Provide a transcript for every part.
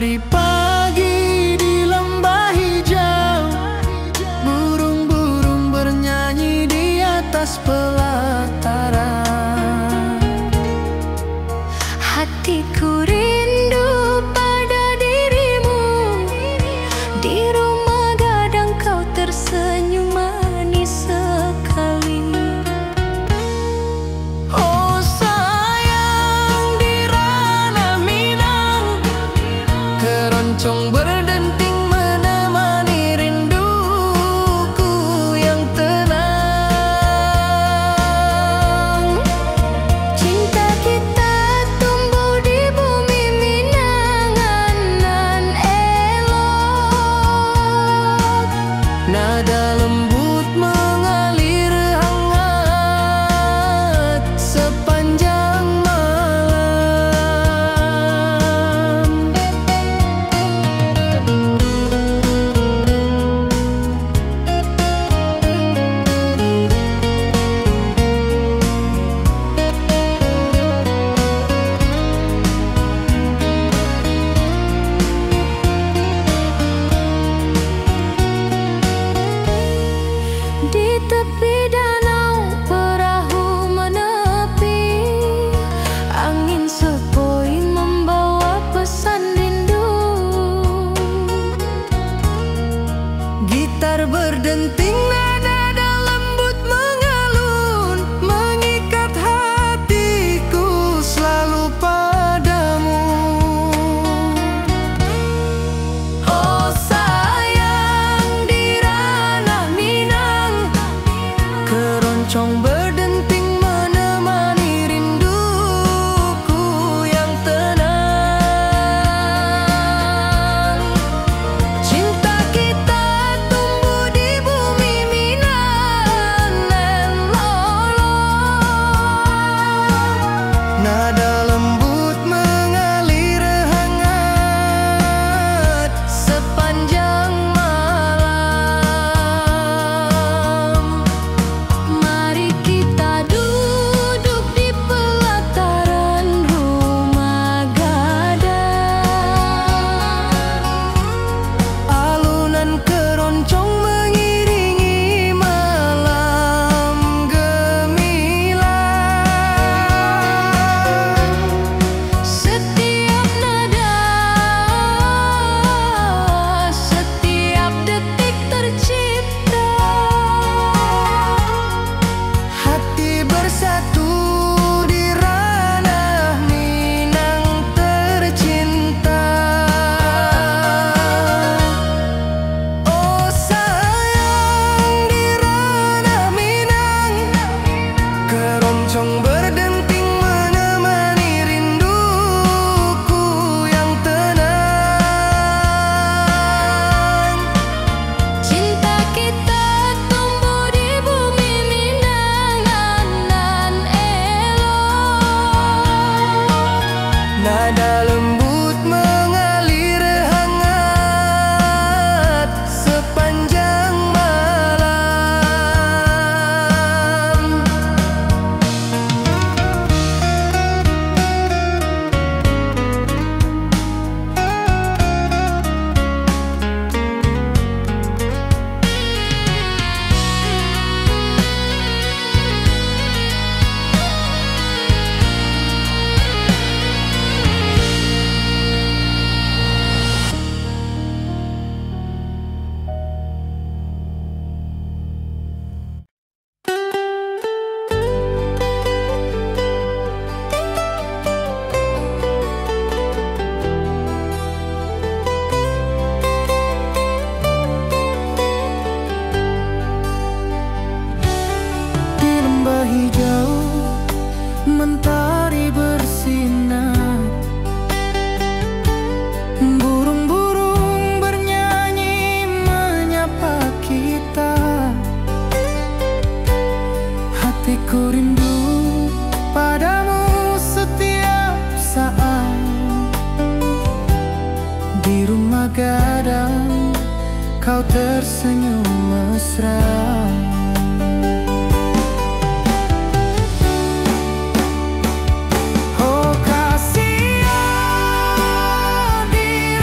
Hari pagi di lembah hijau, burung-burung bernyanyi di atas pelataran. Hatiku rindu pada dirimu, di rumah gadang kau tersenyum manis sekali. Oh sayang, di ranah Minang, keroncong berdenting menemani rinduku yang tenang. Cinta kita tumbuh di bumi Minangan nan elok. Nada lembut mengalir hangat sepanjang malam. Di tepi danau perahu menepi, angin sepoi membawa pesan rindu. Gitar berdenting, nada lembut mengalun, mengikat hatiku selalu padamu. Oh sayang, di ranah Minang, keroncong berdenting menemani rinduku yang tenang. Cinta kita tumbuh di bumi Minang nan lolong. Nada lembut mengalir hangat sepanjang malam. Mari kita duduk di pelataran rumah gadang. Alunan keroncong mengiringi malam gemilang. Setiap nada, setiap detik tercipta. Hati bersatu di ranah Minang tercinta. Oh sayang, di ranah Minang, keroncong berdenting menemani rinduku yang tenang. Cinta kita tumbuh di bumi Minangan nan elok. Nada lembut mengalir hangat sepanjang malam. Di lembah hijau mentari bersinar, burung-burung bernyanyi menyapa kita. Hatiku rindu padamu setiap saat, di rumah gadang kau tersenyum mesra. Oh kasihan, di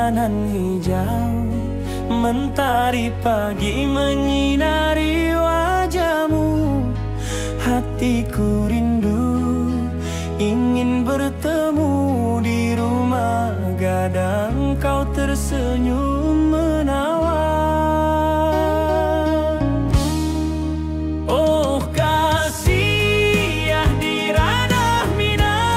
jalanan hijau, mentari pagi menyinari wajahmu. Hatiku rindu ingin bertemu di rumah gadang, kau tersenyum menawan. Oh kasih ya di ranah Minang,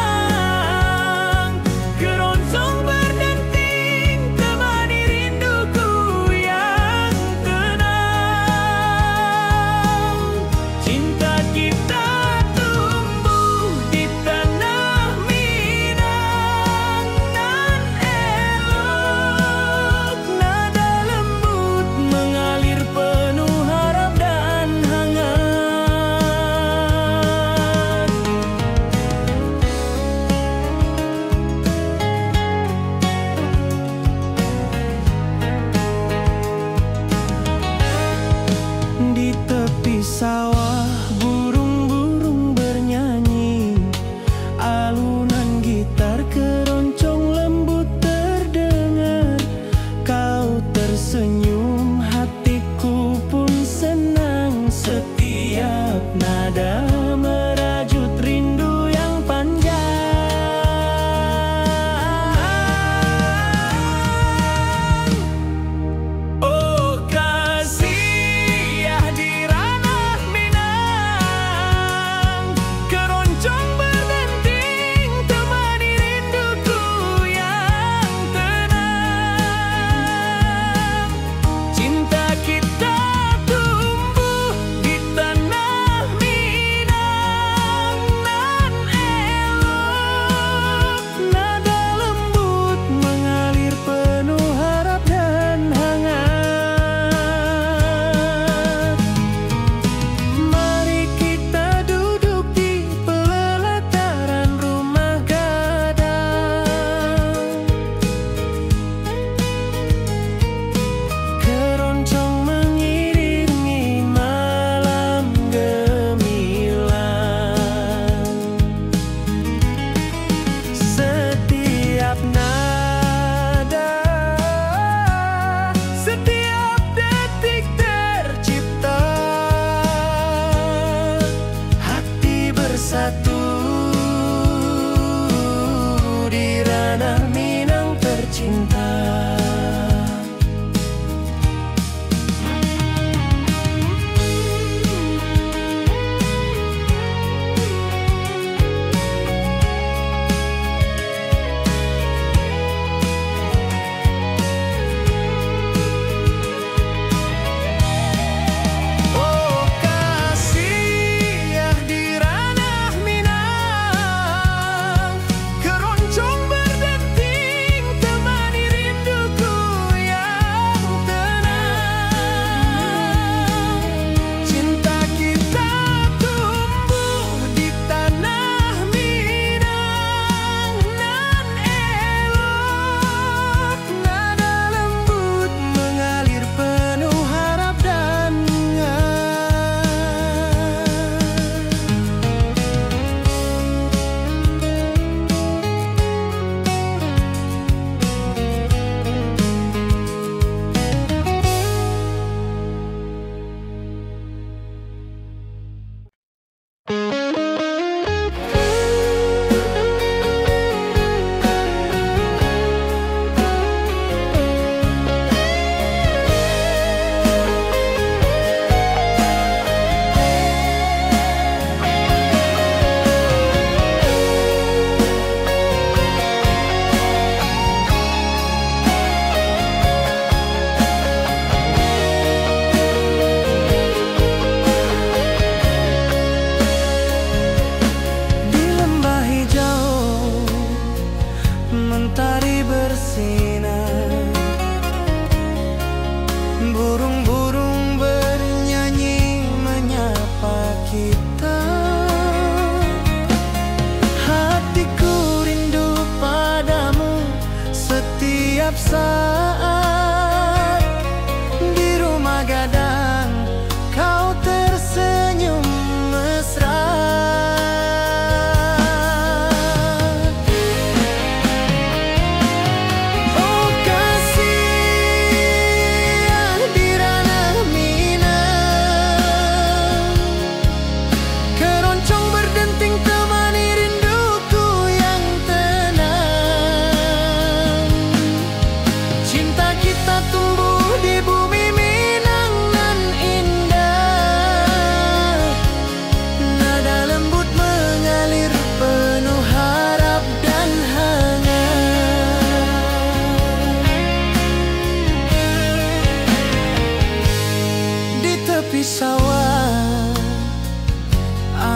keroncong berdenting temani rinduku yang tenang. Cinta kita tumbuh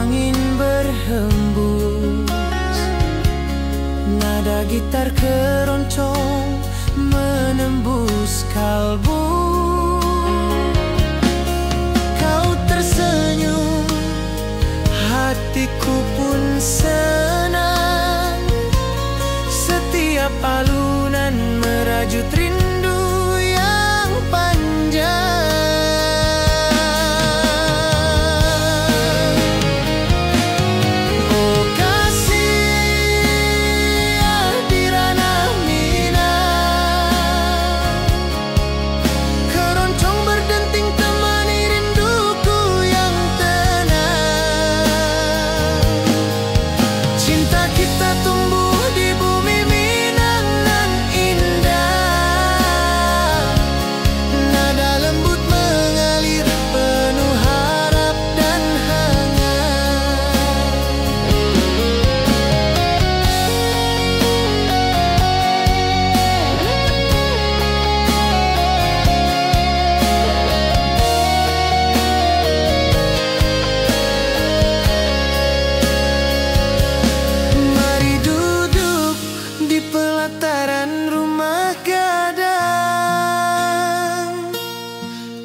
angin berhembus, nada gitar keroncong menembus kalbu. Kau tersenyum, hatiku pun senang. Setiap alunan merajut rindu yang panjang.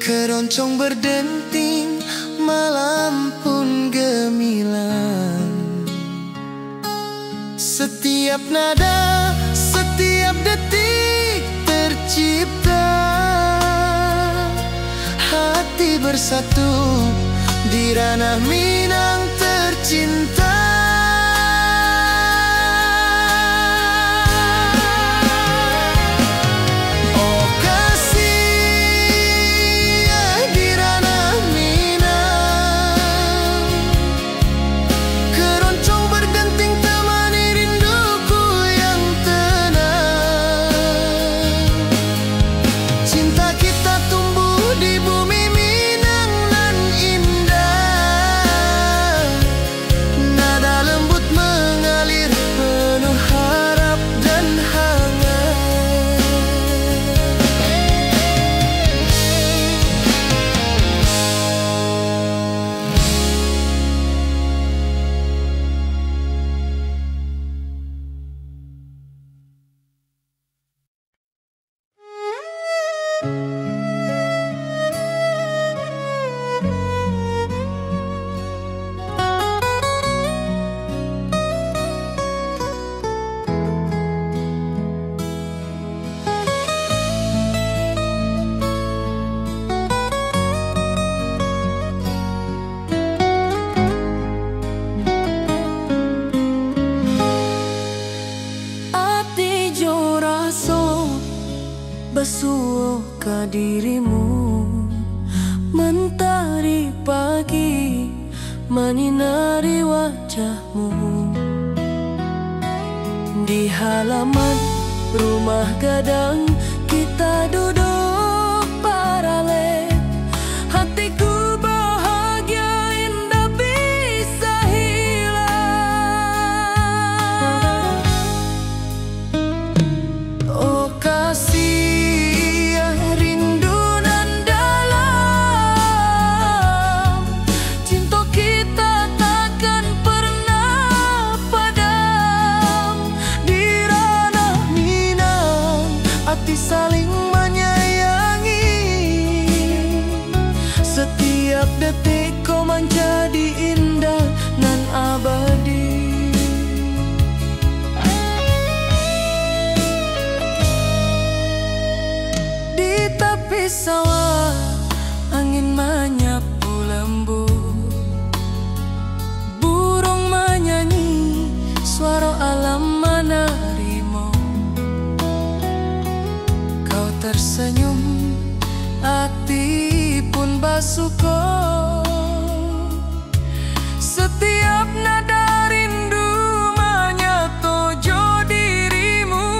Keroncong berdenting, malam pun gemilang. Setiap nada, setiap detik tercipta. Hati bersatu di ranah Minang tercinta. Basuh ke dirimu, mentari pagi menyinari wajahmu. Di halaman rumah gadang kita duduk paralel. Hatiku bahagia indah bisa hilang. Oh kasih, saling menyayangi. Setiap detik kau menjadi indah nan abadi. Di tepi sawah angin menyapu lembut, burung menyanyi, suara alam menari. Tersenyum, hati pun basuh kau. Setiap nada rindu menyatu dirimu.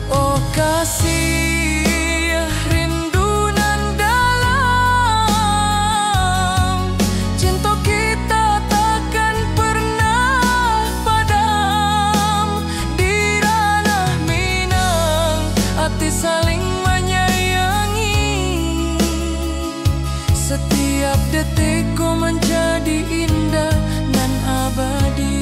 Oh kasih, rindu nan dalam, cinta kita takkan pernah padam. Saling menyayangi. detikku menjadi indah dan abadi.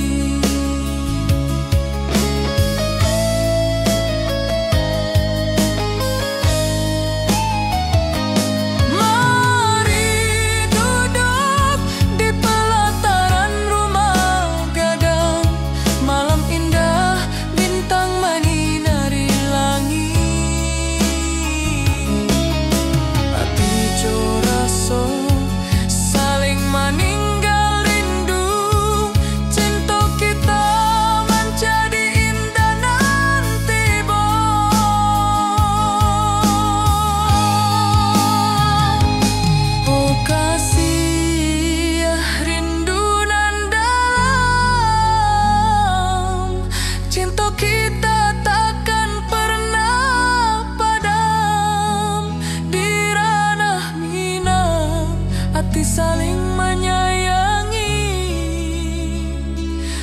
Saling menyayangi,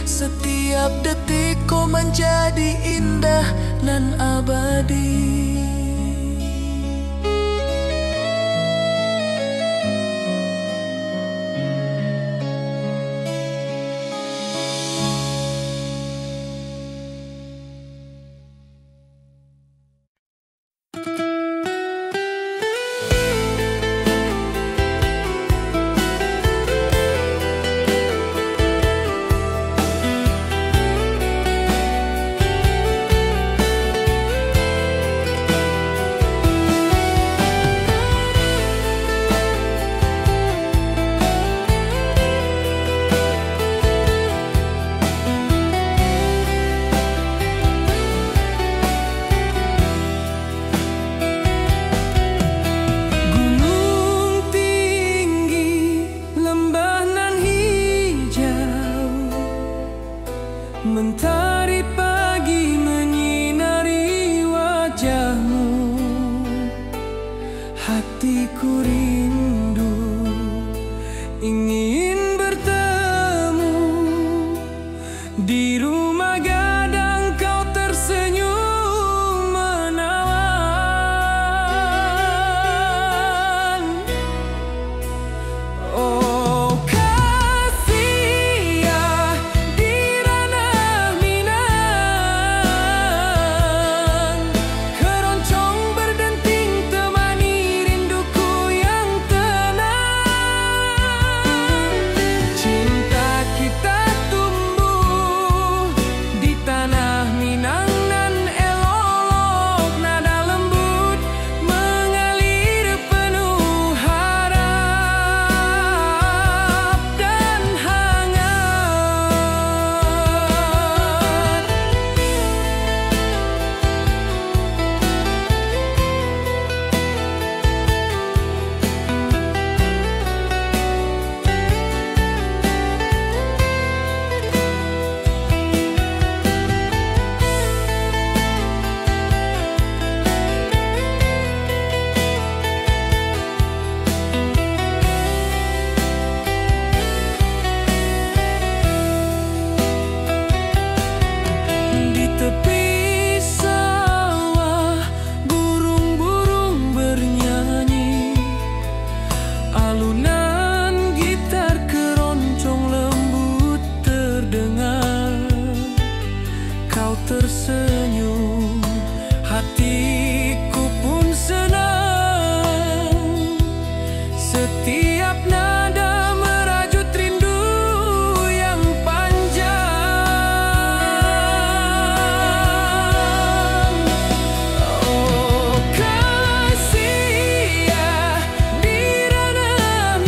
setiap detikku menjadi indah dan abadi. Mentari pagi menyinari wajahmu, hatiku rindu ingin bertemu. Di rumah gadang kau tersenyum menawan. Oh kasih ya, di ranah Minang, keroncong berdenting temani rinduku yang tenang. Cinta kita tumbuh di tanah Minang dan elok, nada lembut mengalir penuh harap dan hangat. Di tepi sawah burung-burung bernyanyi, alunan gitar keroncong lembut terdengar. Kau tersenyum, hatiku pun senang. Setiap nada merajut rindu yang panjang. Oh kasih ya, di ranah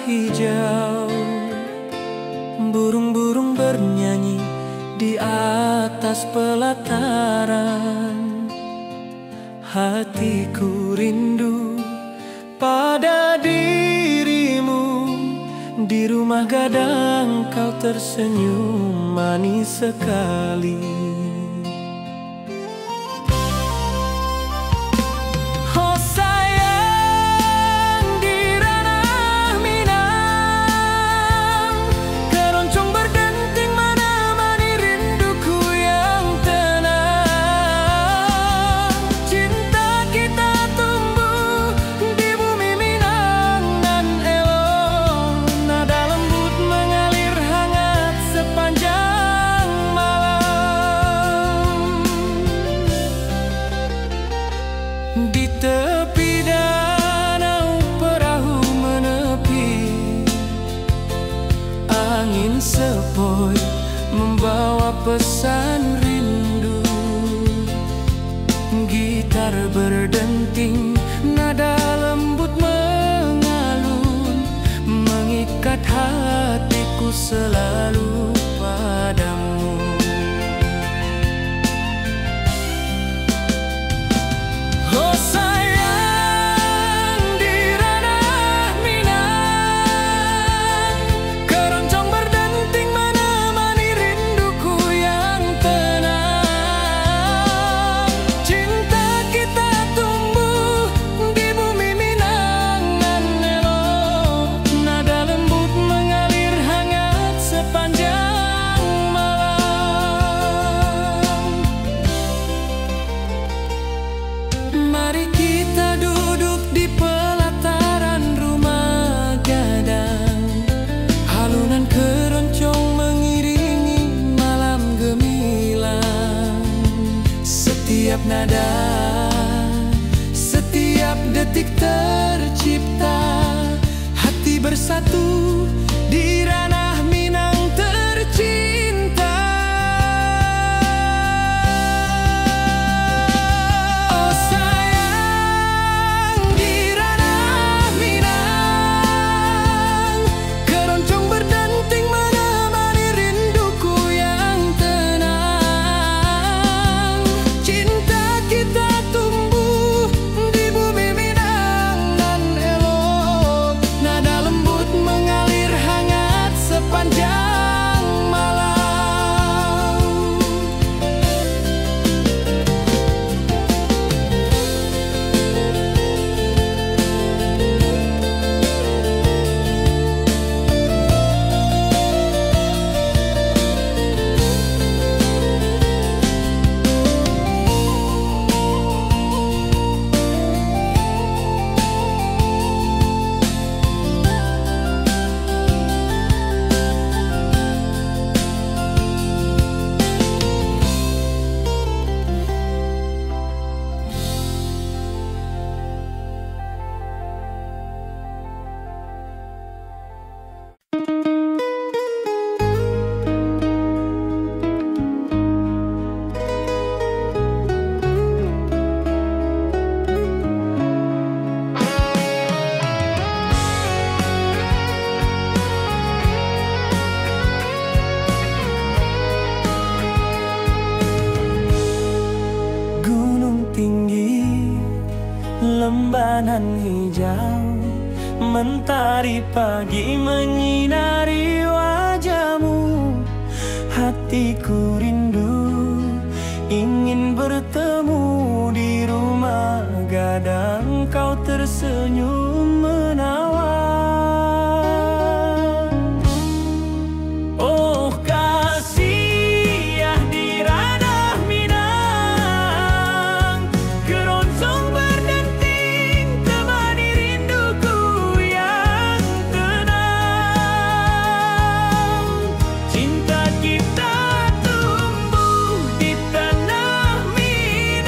hijau, burung-burung bernyanyi di atas pelataran. Hatiku rindu pada dirimu, di rumah gadang kau tersenyum manis sekali. Di tepi danau perahu menepi, angin sepoi membawa pesan rindu. Gitar berdenting, nada lembut mengalun, mengikat hatiku selalu padamu. Mari kita duduk di pelataran rumah gadang, halunan keroncong mengiringi malam gemilang. Setiap nada, setiap detik tercipta, hati bersatu di ranah Minang tercinta. Lembanan hijau, mentari pagi menyinari wajahmu. Hatiku rindu ingin bertemu di rumah gadang, kau tersenyum menawan. Oh kasih ya di ranah Minang, keroncong berdenting temani rinduku yang tenang. Cinta kita tumbuh di tanah Minang.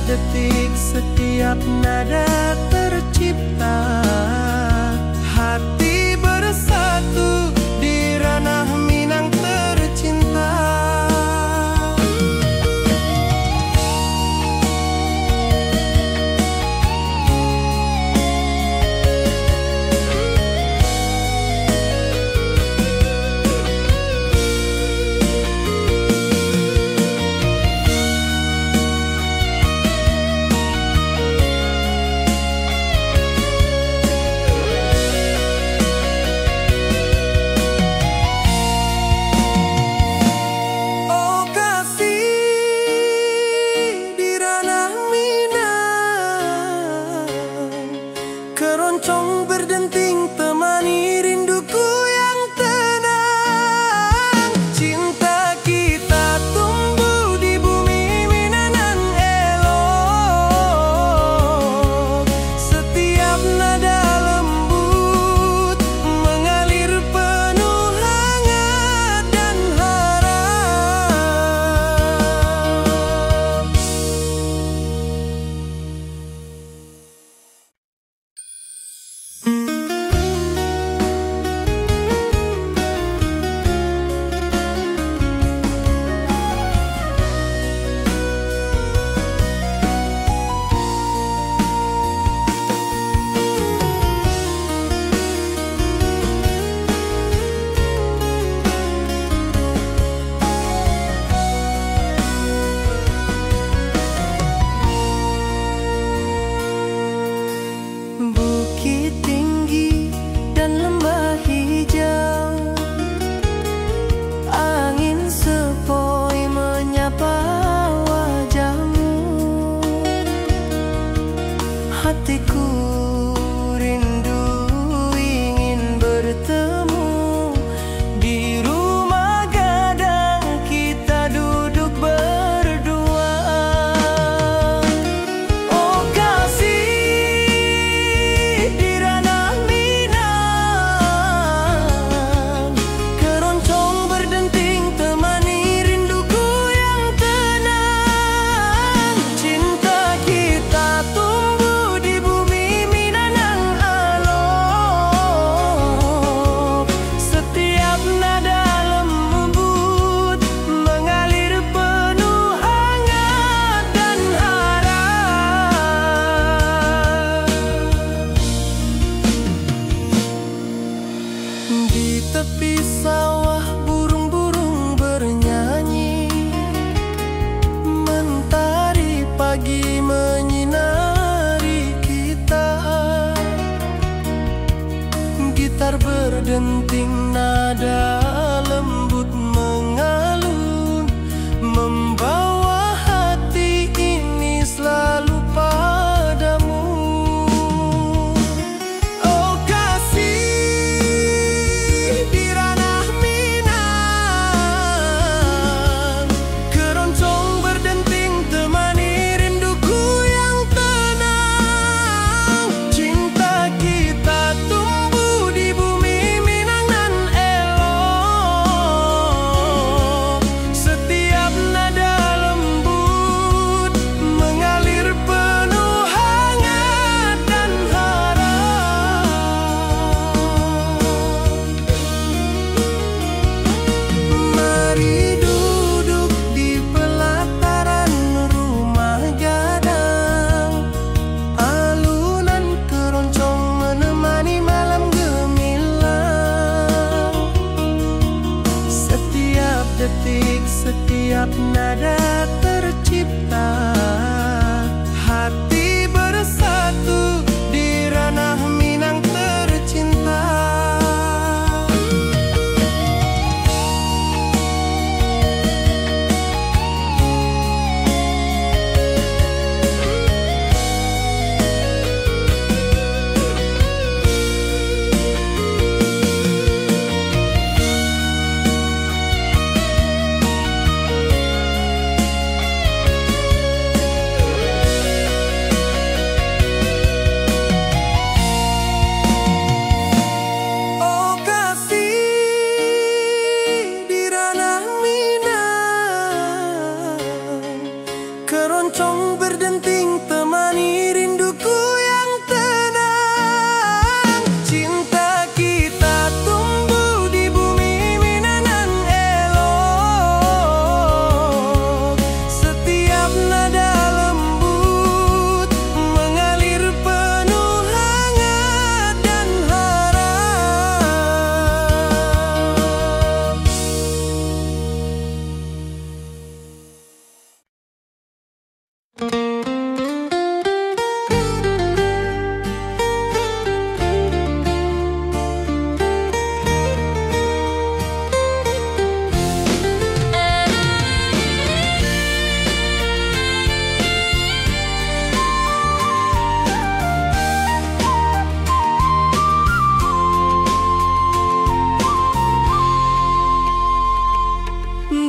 detik, setiap nada tercipta. Hati bersatu di ranah Minang tercinta. Keroncong berdenting temani rinduku yang tenang. Cinta kita tumbuh di bumi Minang elok. Setiap nada lembut mengalir penuh hangat dan harap. Bukit tinggi dan lembah hijau, angin sepoi menyapa wajahmu. Hatiku rindu ingin bertemu di rumah gadang, kita duduk berdua. Oh kasih di ranah Minang, keroncong berdenting temani rinduku yang tenang. Cinta kita tumbuh di bumi Minang alok. Setiap nada lembut mengalir penuh hangat dan harap. Di tepi sawah burung-burung bernyanyi, mentari pagi menyinari kita. Gitar berdenting nada lembut mengalun, membawa hati ini selalu padamu. Oh kasih di ranah Minang, keroncong berdenting temani rinduku yang tenang. Cinta kita tumbuh di bumi Minang nan elok. keroncong berdenting temani rinduku yang tenang. Cinta kita tumbuh di bumi Minang elok. Setiap nada lembut mengalir penuh hangat dan harap.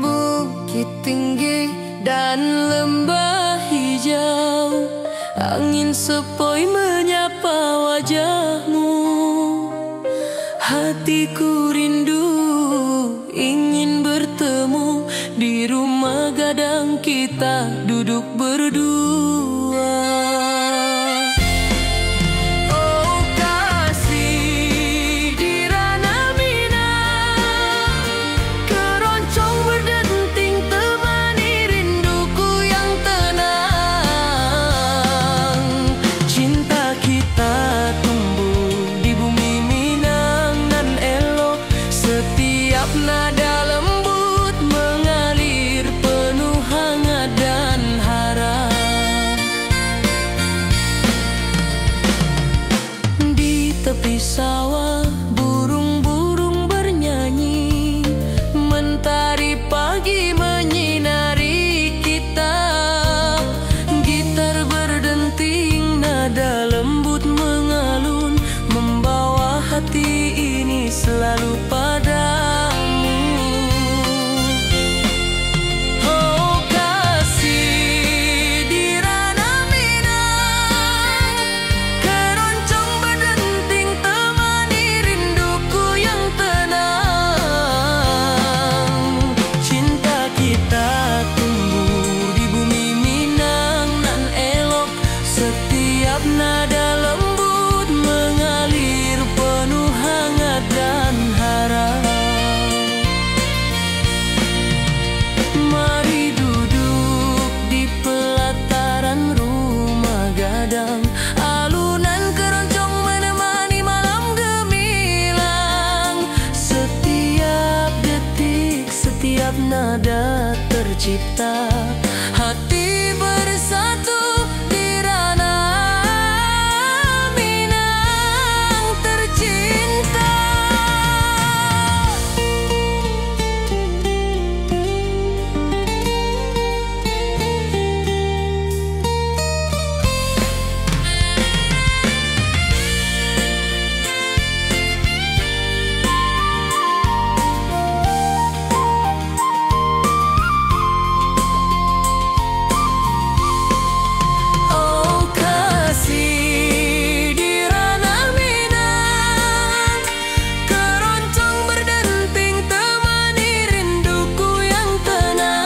Bukit tinggi dan lembah hijau, angin sepoi menyapa wajahmu. Hatiku rindu ingin bertemu di rumah gadang kita duduk berdua. Oh kasih di ranah Minang, keroncong berdenting temani rinduku yang tenang. Cinta kita tumbuh di bumi Minang nan elok. Setiap nada lembut mengalir penuh hangat dan harap. Di tepi sawah burung-burung bernyanyi, mentari pagi menyinari kita. Gitar berdenting, nada lembut mengalun, membawa hati ini selalu padamu. Oh kasih di ranah Minang, keroncong berdenting temani rinduku yang tenang. Cinta kita tumbuh di bumi Minang nan elok. Setiap nada lembut mengalir penuh hangat dan harap. Mari duduk di pelataran rumah gadang, alunan keroncong menemani malam gemilang. Setiap detik, setiap nada tercipta, hati bersatu di ranah Minang tercinta. Oh kasih di ranah Minang, keroncong berdenting temani rinduku yang tenang.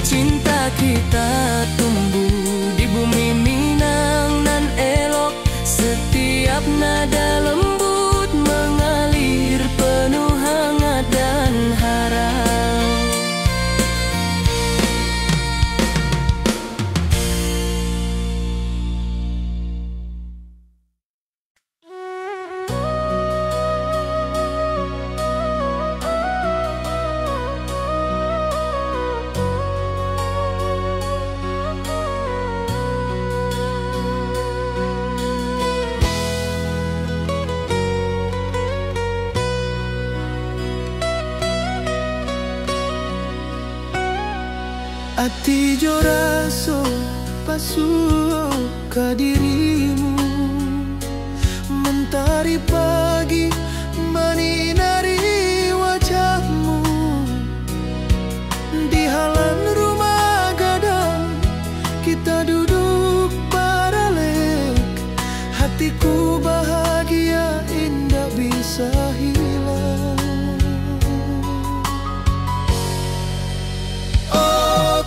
Cinta kita tumbuh di bumi Minang nan elok. Setiap nada lembut mengalir penuh hangat dan harap. Ati jo raso pasuh ka dirimu, mentari pagi menyinari wajahmu. Di halan rumah gadang kita duduk paralel, hatiku bahagia indah bisa hilang. Oh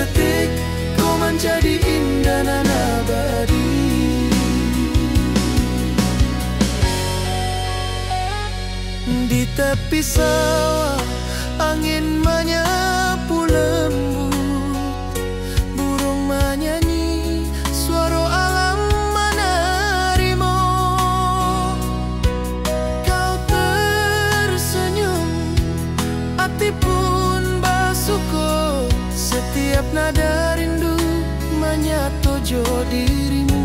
detik kau menjadi indah dan abadi. Di tepi sawah angin menyapu lembut, burung menyanyi, suara alam menerimu. Kau tersenyum, hati pun bersyukur, setiap nada rindu menyatu jo dirimu.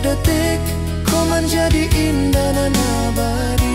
Detik kau menjadi indah dan abadi.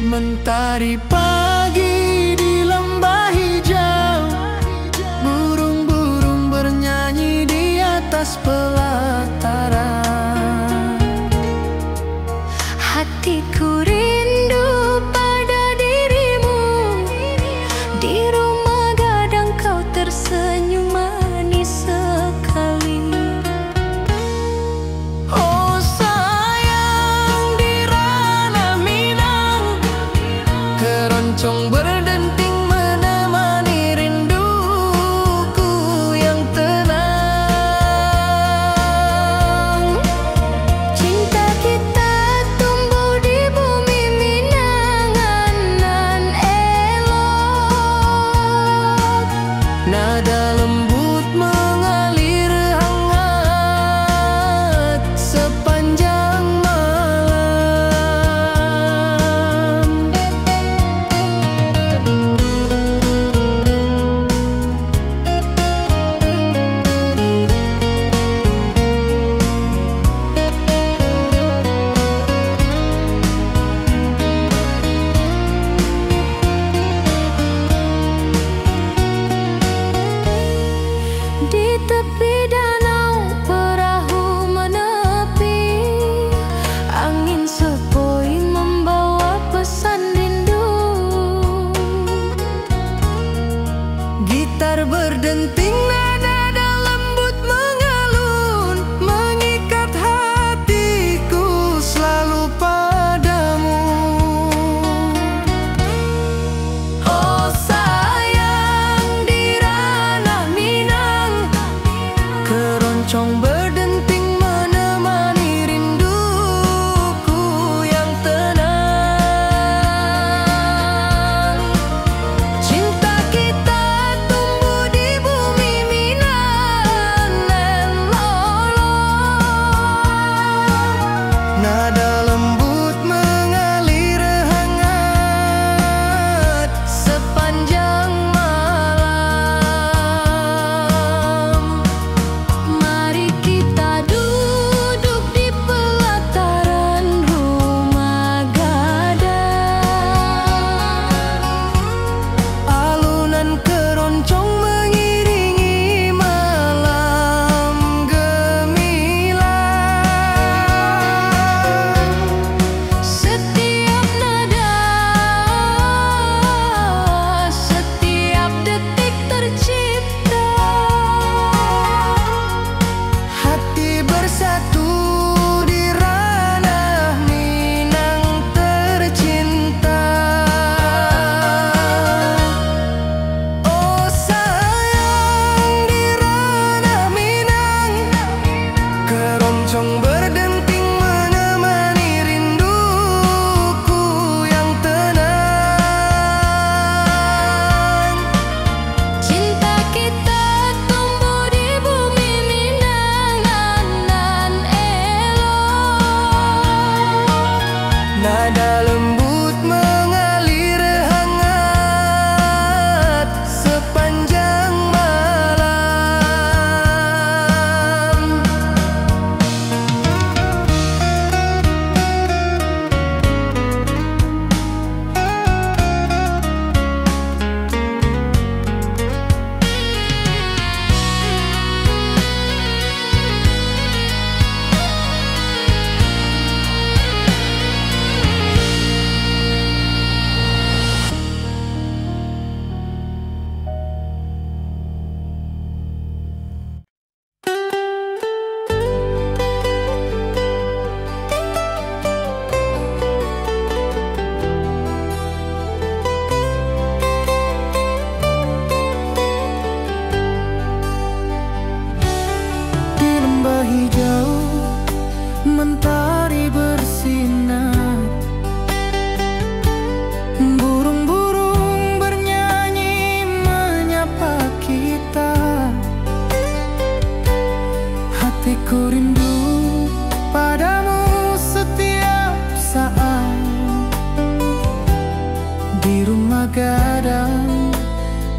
Mentari pagi di lembah hijau, burung-burung bernyanyi di atas pelataran. Hatiku rindu pada dirimu, di rumah gadang kau tersenyum manis sekali. Oh sayang, di ranah Minang, mentari bersinar, burung-burung bernyanyi menyapa kita. Hatiku rindu padamu setiap saat. Di rumah gadang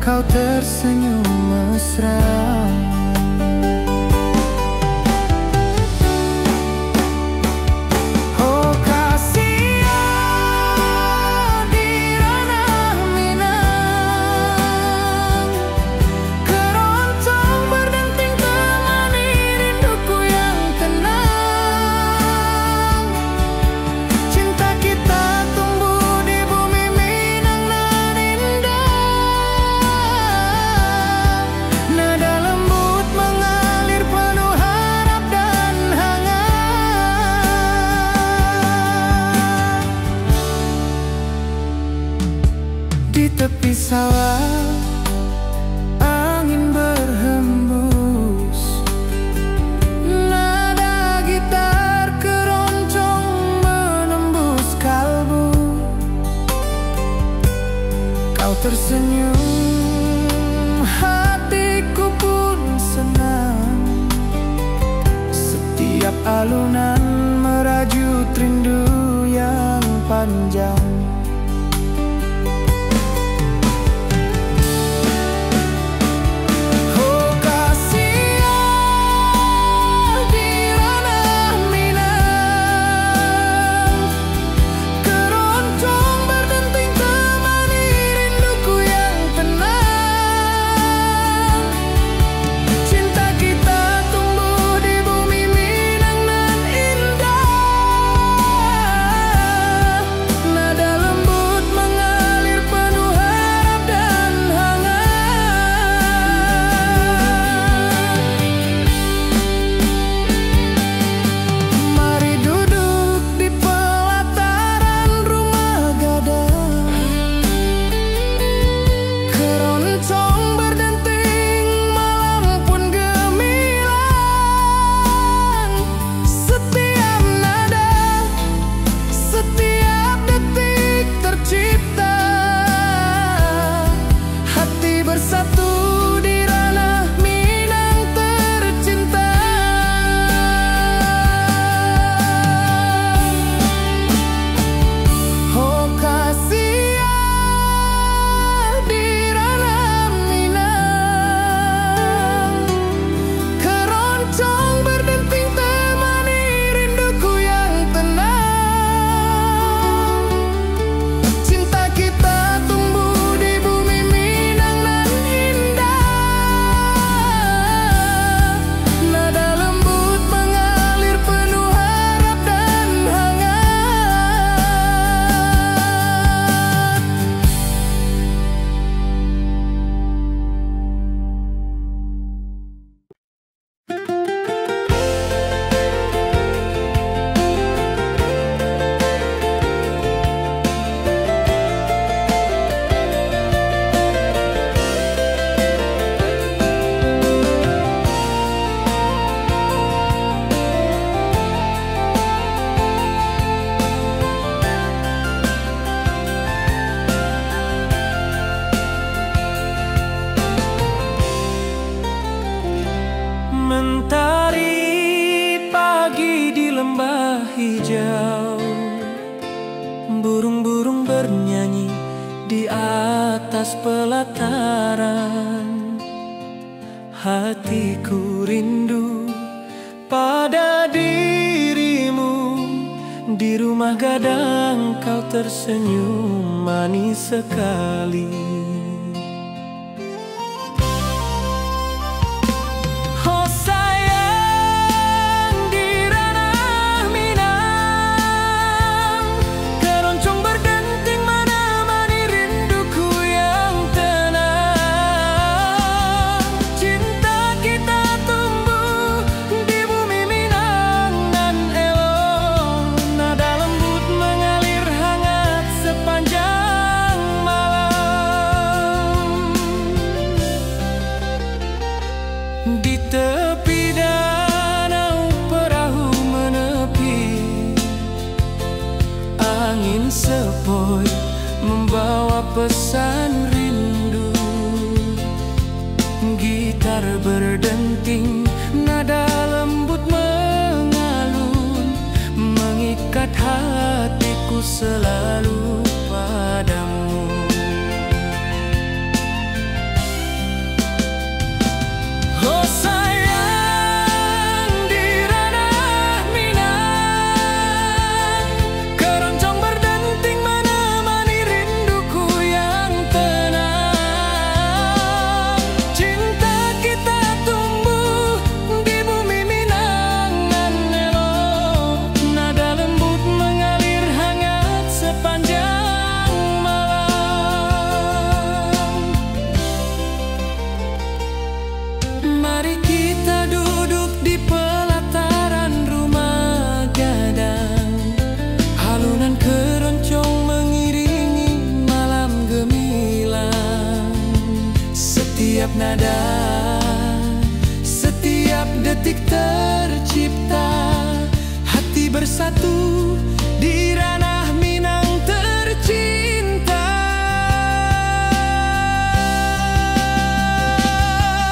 kau tersenyum mesra. Oh Kasia di ranah Minang, keroncong berdenting temani rinduku yang tenang. Cinta kita tumbuh di bumi Minang nan indah. Nada lembut mengalir penuh harap dan hangat. Di tepi sawah angin berhembus, nada gitar keroncong menembus kalbu. Kau tersenyum, hatiku pun senang. Setiap alunan merajut rindu yang panjang. Oh Kasia di ranah Minang, keroncong berdenting temani rinduku yang tenang. Cinta kita tumbuh di bumi Minang nan indah. Nada lembut mengalir penuh harap dan hangat. Mari duduk di pelataran rumah gadang, keroncong berdenting malam pun gemilang. Setiap nada, setiap detik tercipta, hati bersatu di ranah Minang tercinta. Oh Kasia di ranah Minang, keroncong berdenting temani rinduku yang tenang. Cinta kita tumbuh di bumi Minang nan indah. Nada lembut mengalir penuh harap dan hangat. Mentari pagi di lembah hijau, burung-burung bernyanyi di atas pelataran. Hatiku rindu pada dirimu. Di rumah gadang kau tersenyum manis sekali. Oh sayang di ranah Minang, keroncong berdenting menemani rinduku yang tenang. Cinta kita tumbuh di bumi Minang nan elok. Nada lembut mengalir hangat sepanjang malam. sepoi membawa pesan rindu. Gitar berdenting, nada lembut mengalun, mengikat hatiku selalu padamu. Oh sayang, di ranah Minang, keroncong berdenting menemani rinduku yang tenang. Cinta kita tumbuh di bumi Minang nan elok, nada lembut mengalir hangat sepanjang malam. Mari kita duduk di pelataran rumah gadang, alunan keroncong mengiringi malam gemilang. Setiap nada, setiap detik tercipta, hati bersatu di ranah Minang tercinta.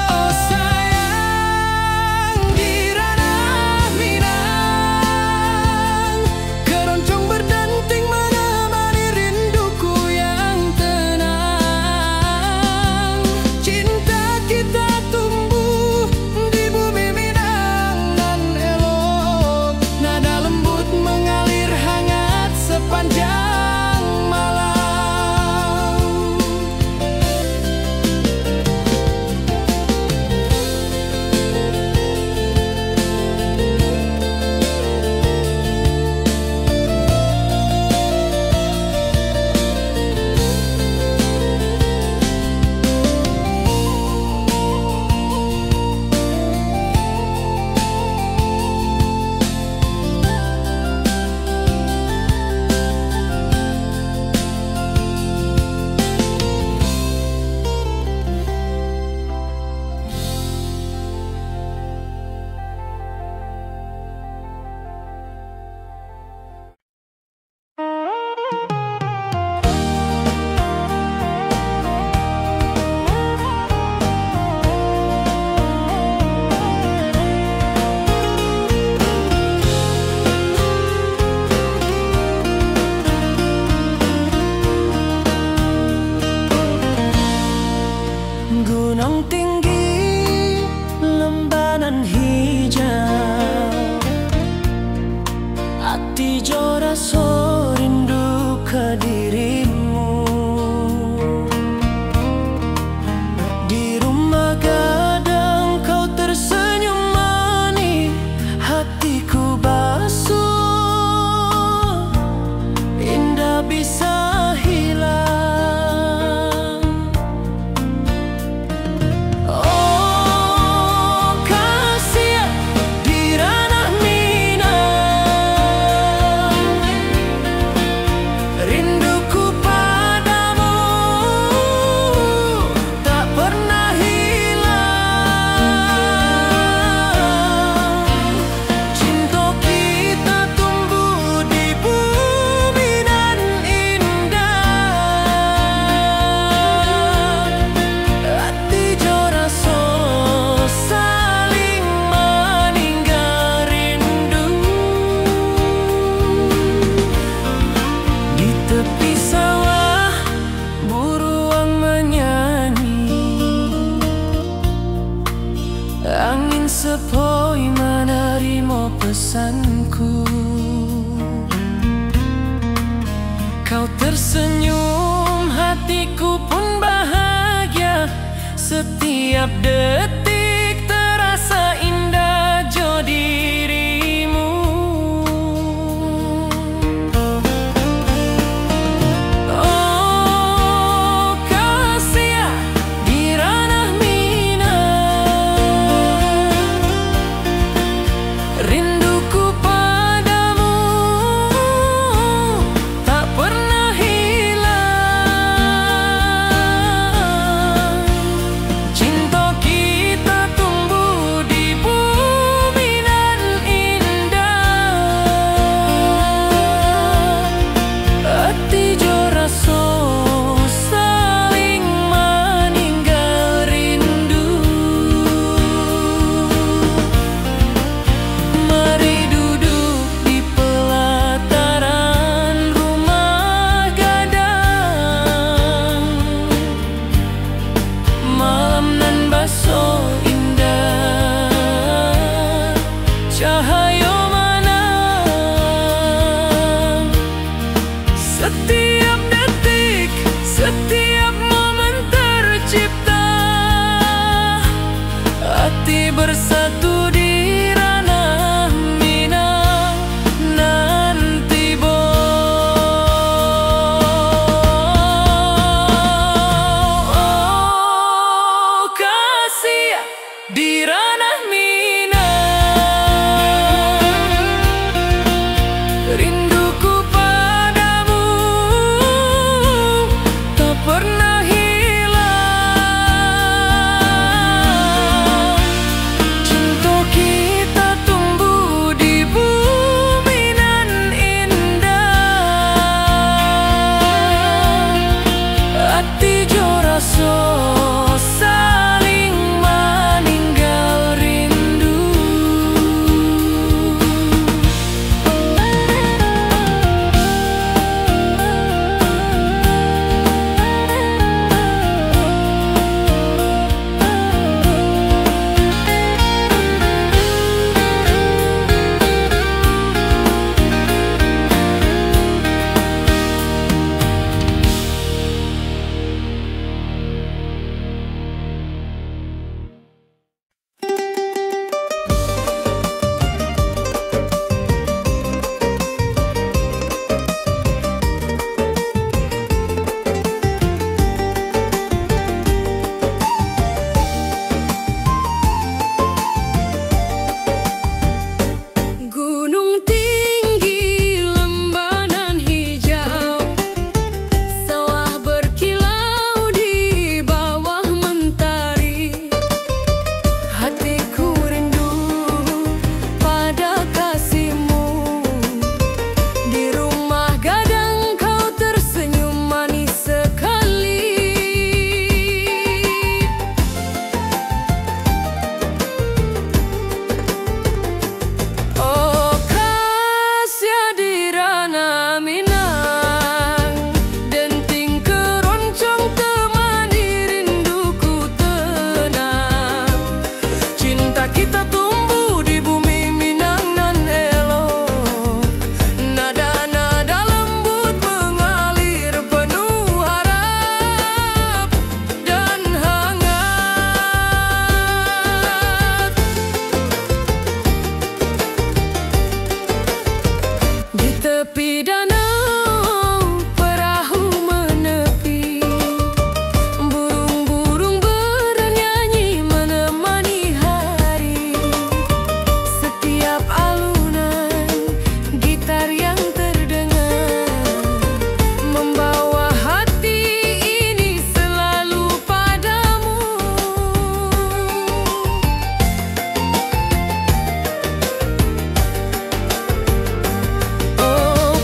Oh sayang, di ranah Minang, keroncong berdenting menemani rinduku yang tenang. Cinta kita tumbuh di bumi Minang nan elok, nada lembut mengalir hangat sepanjang malam. Gunung tinggi, lembanan hijau, hati jora so rindu ke dirimu. Di rumah gadang kau tersenyum manis, hatiku basuh, indah bisa hilang. Oh kasih di ranah Minang, rinduku padamu tak pernah hilang. Cinta kita tumbuh di bumi nan indah, hati jora so saling meninggal rindu. Di tepi sawah buruang menyanyi, angin sepoi menerima pesanku. Kau tersenyum, hatiku pun bahagia. Setiap detik terasa indah jo dirimu. Oh kasih di ranah Minang, rinduku padamu tak pernah hilang. Cinta kita Rinduku padamu tak pernah hilang. Cinta kita tumbuh di bumi nan indah. Hati jo rasa saling meninggal rindu. Gunung tinggi, lembah nan hijau, sawah berkilau di bawah mentari. Hatiku rindu pada kasihmu. Di rumah gadang kau tersenyum manis sekali. Oh kasih di ranah Minang, denting keroncong temani rinduku tenang. Cinta kita tumbuh di bumi Minang nan elok. Nada-nada lembut mengalir penuh harap dan hangat. Di tepi danau perahu menepi, burung-burung bernyanyi menemani hari. Setiap alunan gitar yang terdengar membawa hati ini selalu padamu. Oh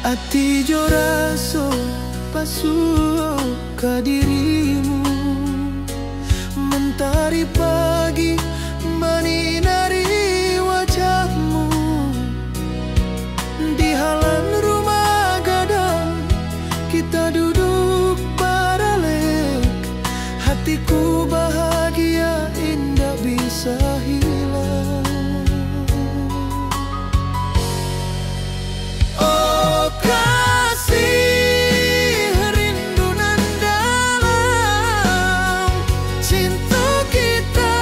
Ati jo raso pasuo ka dirimu, mentari pagi menyinari wajahmu. Di halaman rumah gadang kita duduk paralel, hatiku bahagia indah bisa hilang. Oh kasih, rindu nan dalam, cinta kita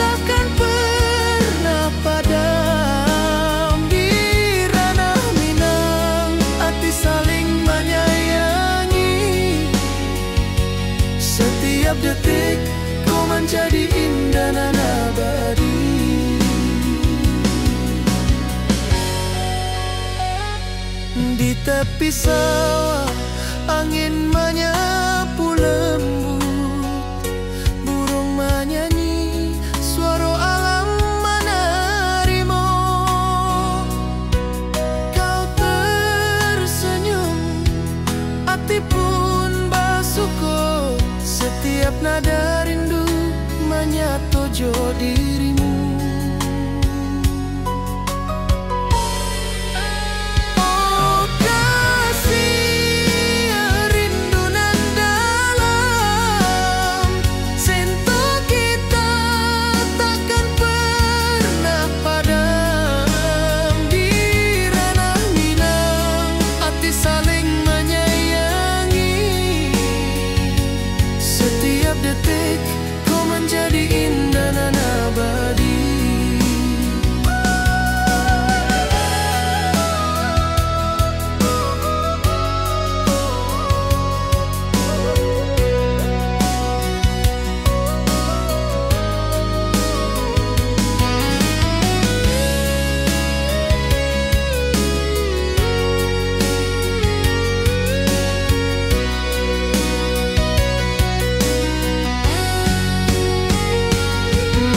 takkan pernah padam. Di ranah Minang hati saling menyayangi, setiap detik kau menjadi indah nan abadi. Di tepi sawah angin menyapu lembut, burung menyanyi, suara alam menerima. Kau tersenyum, hati pun bersyukur, setiap nada rindu menyatu jo dirimu. Oh kasih, rindu nan dalam, cinta kita takkan pernah padam. Di ranah Minang hati saling menyayangi, setiap detik kau menjadi indah nan abadi.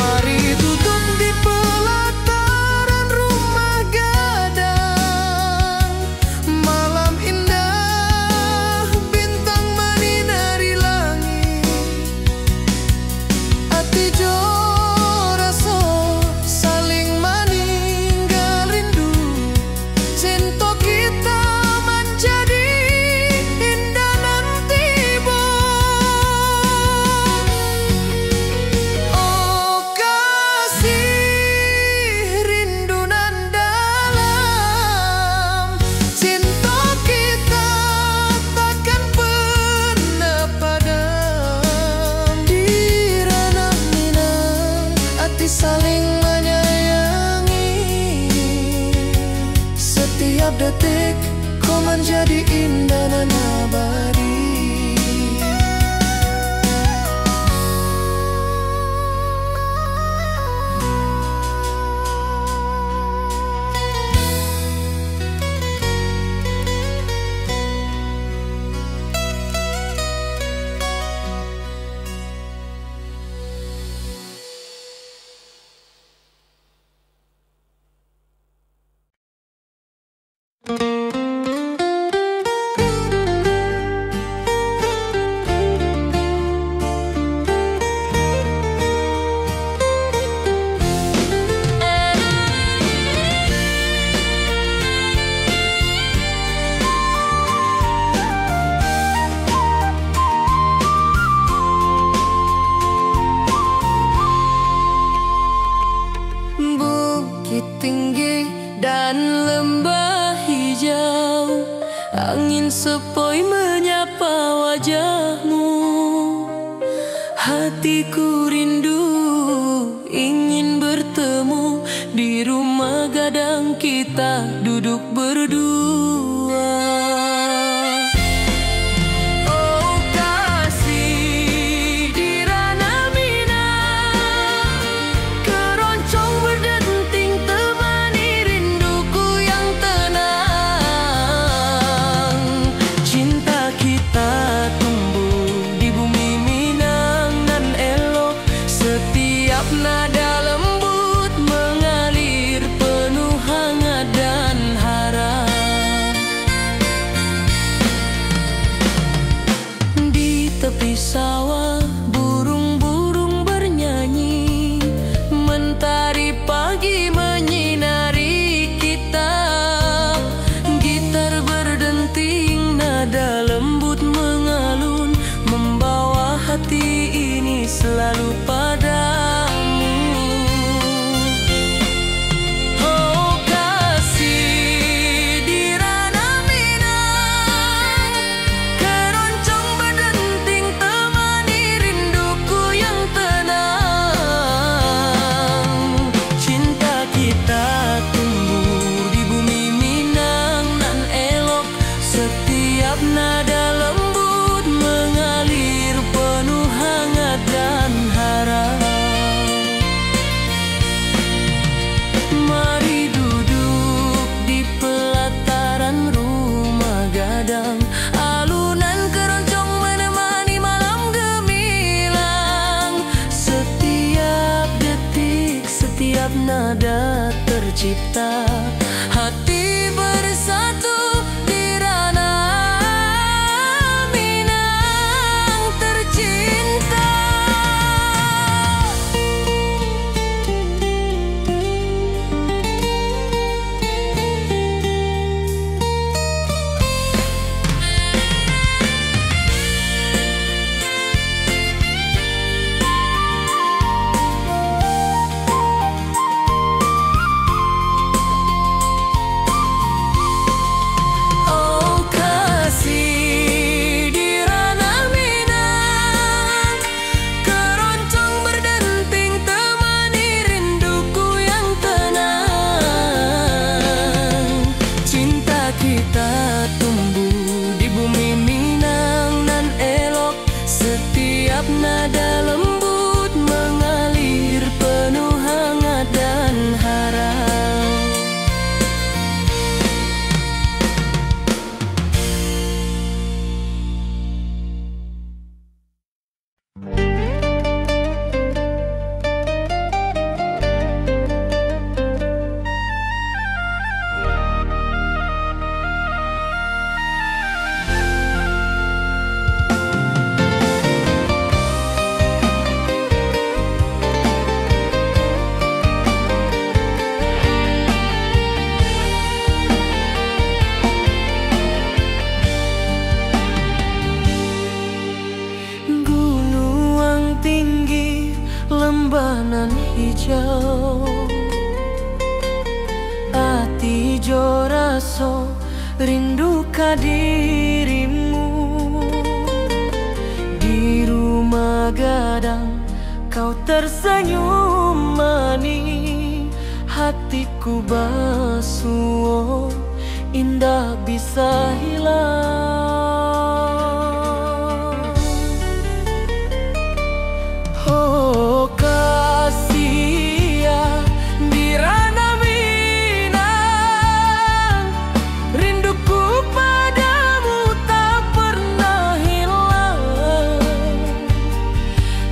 Mari duduk di pelataran rumah gadang, malam indah bintang menyinari langit. Hati jo rasa saling meninggal rindu, cinta kita menjadi indah nan tiba. Oh kasih, rindu nan dalam, cinta kita takkan pernah padam. Di ranah Minang hati saling menyayangi, setiap detik kau menjadi indah nan abadi. Bukit tinggi dan lembah hijau, angin sepoi menyapa wajahmu. Hatiku rindu ingin bertemu, di rumah gadang kita duduk berdua. Oh kasih, di ranah Minang keroncong berdenting temani rinduku yang tenang. Cinta kita tumbuh di bumi Minang nan elok, setiap nada lembut mengalir penuh hangat dan harap. hati bersatu di ranah Minang tercinta. Nada lembut mengalir penuh hangat dan harap. Lembanan hijau, ati jo raso rindu ka dirimu. Di rumah gadang kau tersenyum manis, hatiku basuh indah bisa hilang. Oh kasih ya di ranah Minang, rinduku padamu tak pernah hilang.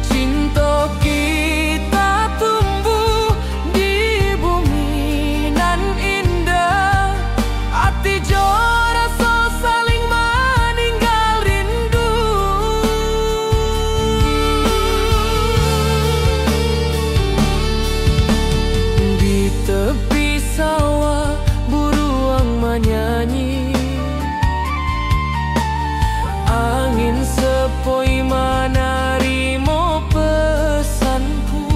Cinta kita tumbuh di bumi nan indah, hati jo rasa saling meninggal rindu. Tepi sawah buruang menyanyi, angin sepoi menarimo pesanku.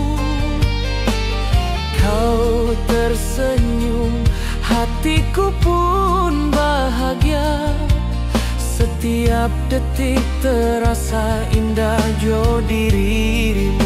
Kau tersenyum, hatiku pun bahagia. Setiap detik terasa indah jo dirimu.